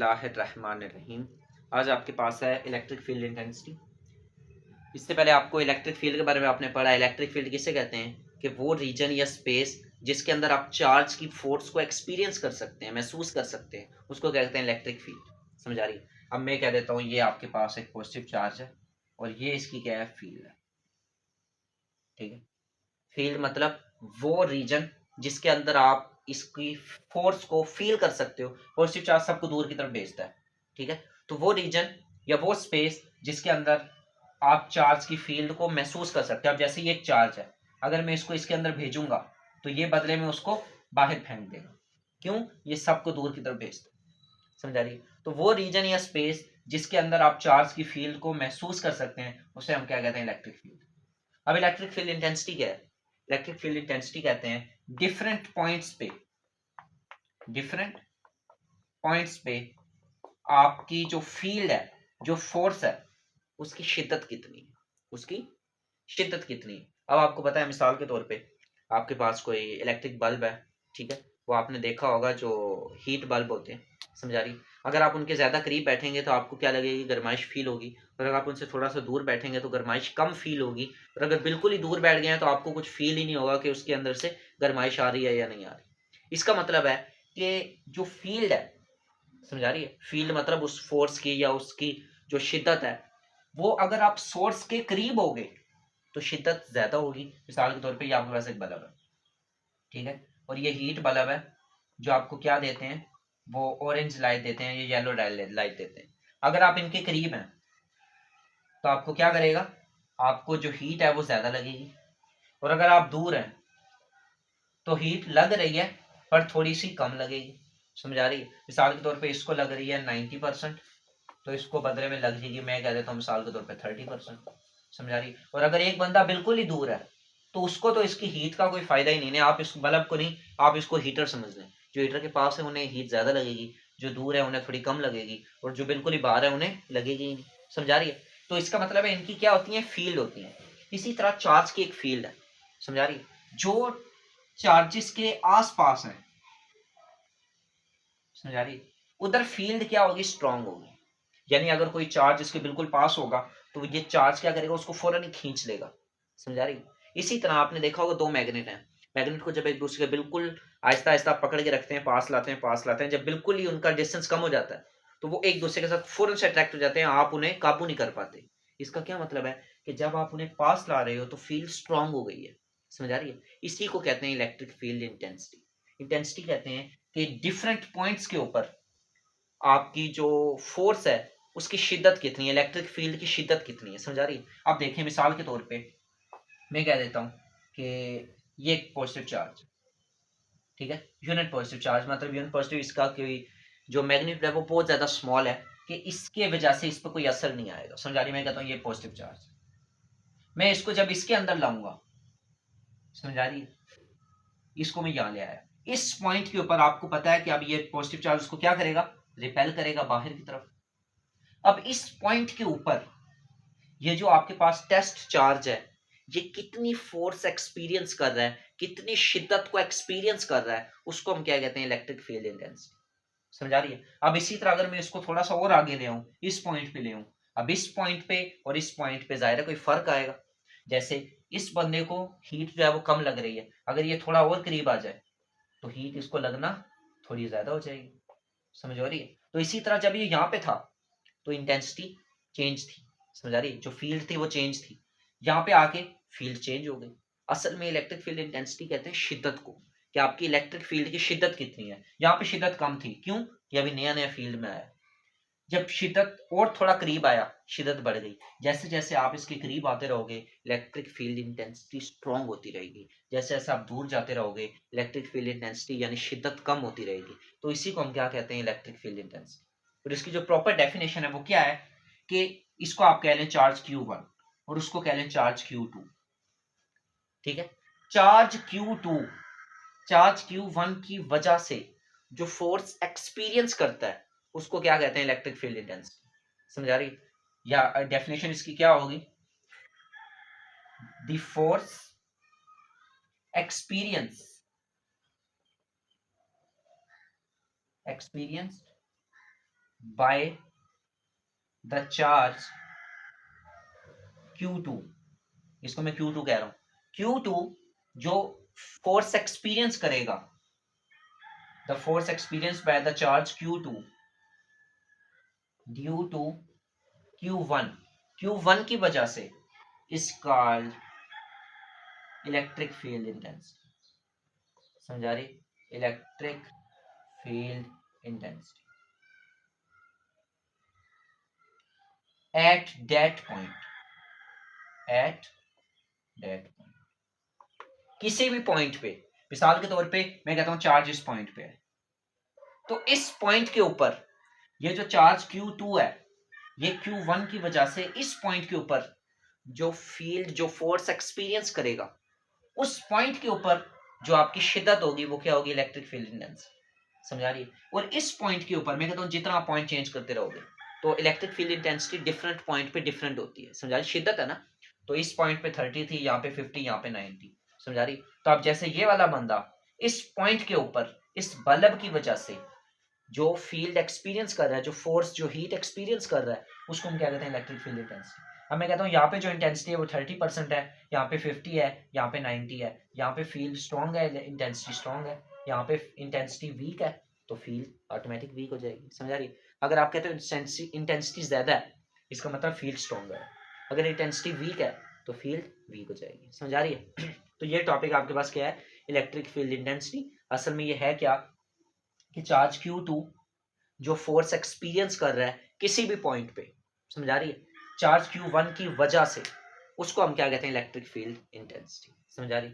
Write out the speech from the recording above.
बिस्मिल्लाहिर्रहमानिर्रहीम। आज आपके पास है इलेक्ट्रिक फील्ड इंटेंसिटी। इससे पहले आपको इलेक्ट्रिक फील्ड के बारे में आपने पढ़ा। इलेक्ट्रिक फील्ड किसे कहते हैं कि वो रीजन या स्पेस जिसके अंदर आप चार्ज की फोर्स को एक्सपीरियंस कर सकते हैं, महसूस कर सकते हैं, उसको कहते हैं इलेक्ट्रिक फील्ड। समझ आ रही है? अब मैं कह देता हूँ ये आपके पास एक पॉजिटिव चार्ज है और ये इसकी क्या है, फील्ड है। ठीक है, फील्ड मतलब वो रीजन जिसके अंदर आप इसकी फोर्स को फील कर सकते हो। पॉजिटिव चार्ज सबको दूर की तरफ भेजता है। ठीक है, तो वो रीजन या वो स्पेस जिसके अंदर आप चार्ज की फील्ड को महसूस कर सकते हो। अब जैसे ये एक चार्ज है, अगर मैं इसको इसके अंदर भेजूंगा तो ये बदले में उसको बाहर फेंक देगा। क्यों? ये सबको दूर की तरफ भेजता है। समझ आ रही है? तो वो रीजन या स्पेस जिसके अंदर आप चार्ज की फील्ड को महसूस कर सकते हैं उसे हम क्या कहते हैं, इलेक्ट्रिक फील्ड। अब इलेक्ट्रिक फील्ड इंटेंसिटी क्या है? इलेक्ट्रिक फील्ड इंटेंसिटी कहते हैं डिफरेंट पॉइंट्स पे आपकी जो फील्ड है, जो फोर्स है, उसकी शिद्दत कितनी है, उसकी शिद्दत कितनी है। अब आपको पता है, मिसाल के तौर पे आपके पास कोई इलेक्ट्रिक बल्ब है। ठीक है, वो आपने देखा होगा जो हीट बल्ब होते हैं। समझा रही? अगर आप उनके ज़्यादा करीब बैठेंगे तो आपको क्या लगेगी, गर्माइश फील होगी। और अगर आप उनसे थोड़ा सा दूर बैठेंगे तो गर्माइश कम फील होगी। और अगर बिल्कुल ही दूर बैठ गए हैं तो आपको कुछ फील ही नहीं होगा कि उसके अंदर से गर्माइश आ रही है या नहीं आ रही। इसका मतलब है कि जो फील्ड है, समझा रही है, फील्ड मतलब उस फोर्स की या उसकी जो शिद्दत है, वो अगर आप सोर्स के करीब होगे तो शिद्दत ज्यादा होगी। मिसाल के तौर पे ये आपके पास एक बल्ब है। ठीक है, और ये हीट बल्ब है जो आपको क्या देते हैं, वो ऑरेंज लाइट देते हैं, ये येलो लाइट देते हैं। अगर आप इनके करीब हैं तो आपको क्या करेगा, आपको जो हीट है वो ज्यादा लगेगी। और अगर आप दूर हैं तो हीट लग रही है पर थोड़ी सी कम लगेगी। समझ आ रही है? मिसाल के तौर पे इसको लग रही है 90%, तो इसको बदले में लग जाएगी, मैं कह देता हूँ मिसाल के तौर पे 30%। समझ आ रही? और अगर एक बंदा बिल्कुल ही दूर है तो उसको तो इसकी हीट का कोई फायदा ही नहीं है। आप इस बल्ब को नहीं, आप इसको हीटर समझ लें। जो हीटर के पास है उन्हें हीट ज्यादा लगेगी, जो दूर है उन्हें थोड़ी कम लगेगी, और जो बिल्कुल ही बाहर है उन्हें लगेगी ही नहीं। समझ आ रही है? तो इसका मतलब है इनकी क्या होती है, फील्ड होती है। इसी तरह चार्ज की एक फील्ड है। समझ आ रही है? जो चार्जेस के आसपास है, समझ आ रही है, उधर फील्ड क्या होगी, स्ट्रांग होगी। यानी अगर कोई चार्ज इसके बिल्कुल पास होगा तो ये चार्ज क्या करेगा, उसको फौरन ही खींच लेगा। समझ आ रही? इसी तरह आपने देखा होगा दो मैग्नेट हैं। मैग्नेट को जब एक दूसरे के बिल्कुल आहिस्ता आहिस्ता पकड़ के रखते हैं, पास लाते हैं, जब बिल्कुल ही उनका डिस्टेंस कम हो जाता है तो वो एक दूसरे के साथ फौरन से अट्रैक्ट हो जाते हैं, आप उन्हें काबू नहीं कर पाते। इसका क्या मतलब है कि जब आप उन्हें पास ला रहे हो तो फील्ड स्ट्रांग हो गई है। समझ आ रही है? इसी को कहते हैं इलेक्ट्रिक फील्ड इंटेंसिटी। इंटेंसिटी कहते हैं कि डिफरेंट पॉइंट्स के ऊपर आपकी जो फोर्स है उसकी शिद्दत कितनी है, इलेक्ट्रिक फील्ड की शिद्दत कितनी है। समझ आ रही है? आप देखें, मिसाल के तौर पे मैं कह देता हूं कि ये एक पॉजिटिव चार्ज, ठीक है, यूनिट पॉजिटिव चार्ज, मतलब यूनिट पॉजिटिव, इसका कोई जो मैग्नीट्यूड है वो बहुत ज्यादा स्मॉल है कि इसके वजह से इस पर कोई असर नहीं आएगा। समझ आ रही है? मैं कहता हूँ ये पॉजिटिव चार्ज, मैं इसको जब इसके अंदर लाऊंगा, समझ आ रही है, इसको मैं यहां ले आया, इस पॉइंट के ऊपर आपको पता है कि अब ये पॉजिटिव चार्ज उसको क्या करेगा, रिपेल करेगा बाहर की तरफ। अब इस पॉइंट के ऊपर ये जो आपके पास टेस्ट चार्ज है, ये कितनी फोर्स एक्सपीरियंस कर रहा है, कितनी शिद्दत को एक्सपीरियंस कर रहा है, उसको हम क्या कहते हैं, इलेक्ट्रिक फील्ड इंटेंसिटी। समझ आ रही है? अब इसी तरह अगर मैं इसको थोड़ा सा और आगे ले आऊं, इस पॉइंट पे ले आऊं, अब इस पॉइंट पे और इस पॉइंट पे जाहिर है कोई फर्क आएगा। जैसे इस बंदे को हीट जो है वो कम लग रही है, अगर ये थोड़ा और करीब आ जाए तो हीट इसको लगना थोड़ी ज्यादा हो जाएगी। समझ आ रही है? तो इसी तरह जब ये यहाँ पे था तो इंटेंसिटी चेंज थी। समझ आ रही है? जो फील्ड थी वो चेंज थी, यहाँ पे आके फील्ड चेंज हो गई। असल में इलेक्ट्रिक फील्ड इंटेंसिटी कहते हैं शिद्दत को, कि आपकी इलेक्ट्रिक फील्ड की शिद्दत कितनी है। यहाँ पे शिद्दत कम थी, क्यों? ये अभी नया नया फील्ड में आया। जब शिद्दत और थोड़ा करीब आया, शिद्दत बढ़ गई। जैसे जैसे आप इसके करीब आते रहोगे इलेक्ट्रिक फील्ड इंटेंसिटी स्ट्रांग होती रहेगी, जैसे जैसे आप दूर जाते रहोगे इलेक्ट्रिक फील्ड इंटेंसिटी यानी शिद्दत कम होती रहेगी। तो इसी को हम क्या कहते हैं, इलेक्ट्रिक फील्ड इंटेंसिटी। और इसकी जो प्रॉपर डेफिनेशन है वो क्या है कि इसको आप कह लें चार्ज Q1 और उसको कह लें चार्ज Q2। ठीक है, चार्ज Q2 चार्ज Q1 की वजह से जो फोर्स एक्सपीरियंस करता है उसको क्या कहते हैं, इलेक्ट्रिक फील्ड इंटेंसिटी। समझ आ रही? या डेफिनेशन इसकी क्या होगी, the force experience experience by the charge Q2, इसको मैं Q2 कह रहा हूं, Q2 जो फोर्स एक्सपीरियंस करेगा, the force experience by the charge Q2 due to Q1 की वजह से is called electric field intensity. समझा रही? Electric field intensity at that point, at that point, किसी भी पॉइंट पे, मिसाल के तौर पे मैं कहता हूं चार्ज इस पॉइंट पे है, तो इस पॉइंट के ऊपर ये जो चार्ज Q2 है, ये Q1 की वजह से इस पॉइंट के ऊपर जो फील्ड, जो फोर्स एक्सपीरियंस करेगा, उस पॉइंट के ऊपर जो आपकी शिद्दत होगी वो क्या होगी? Electric field intensity. समझा रही है? और इस पॉइंट के ऊपर मैं कहता हूं जितना आप पॉइंट चेंज करते रहोगे तो electric field intensity different point पे डिफरेंट होती है। समझा रही? शिद्दत है ना, तो इस पॉइंट पे 30 थी, यहाँ पे 50, यहाँ पे 90। समझा रही? तो अब जैसे ये वाला बंदा इस पॉइंट के ऊपर इस बल्ब की वजह से जो फील्ड एक्सपीरियंस कर रहा है, जो फोर्स, जो हीट एक्सपीरियंस कर रहा है, उसको हम क्या कहते हैं? Electric field intensity. अब मैं कहता हूँ यहाँ पे जो इंटेंसिटी है वो 30% है, यहाँ पे 50 है, यहाँ पे 90 है, यहाँ पे फील्ड स्ट्रॉन्ग है, इंटेंसिटी स्ट्रॉन्ग है, यहाँ पे इंटेंसिटी वीक है, तो फील्ड ऑटोमेटिक वीक हो जाएगी। समझा रही? अगर आप कहते हो इंटेंसिटी ज्यादा है, इसका मतलब फील्ड स्ट्रॉन्गर है, अगर इंटेंसिटी वीक है तो फील्ड वीक हो जाएगी। समझा रही है? तो ये टॉपिक आपके पास क्या है? Electric field intensity. असल में ये है क्या कि चार्ज Q2 जो फोर्स एक्सपीरियंस कर रहा है किसी भी पॉइंट पे, समझा रही है, चार्ज Q1 की वजह से, उसको हम क्या कहते हैं? Electric field intensity. समझा रही?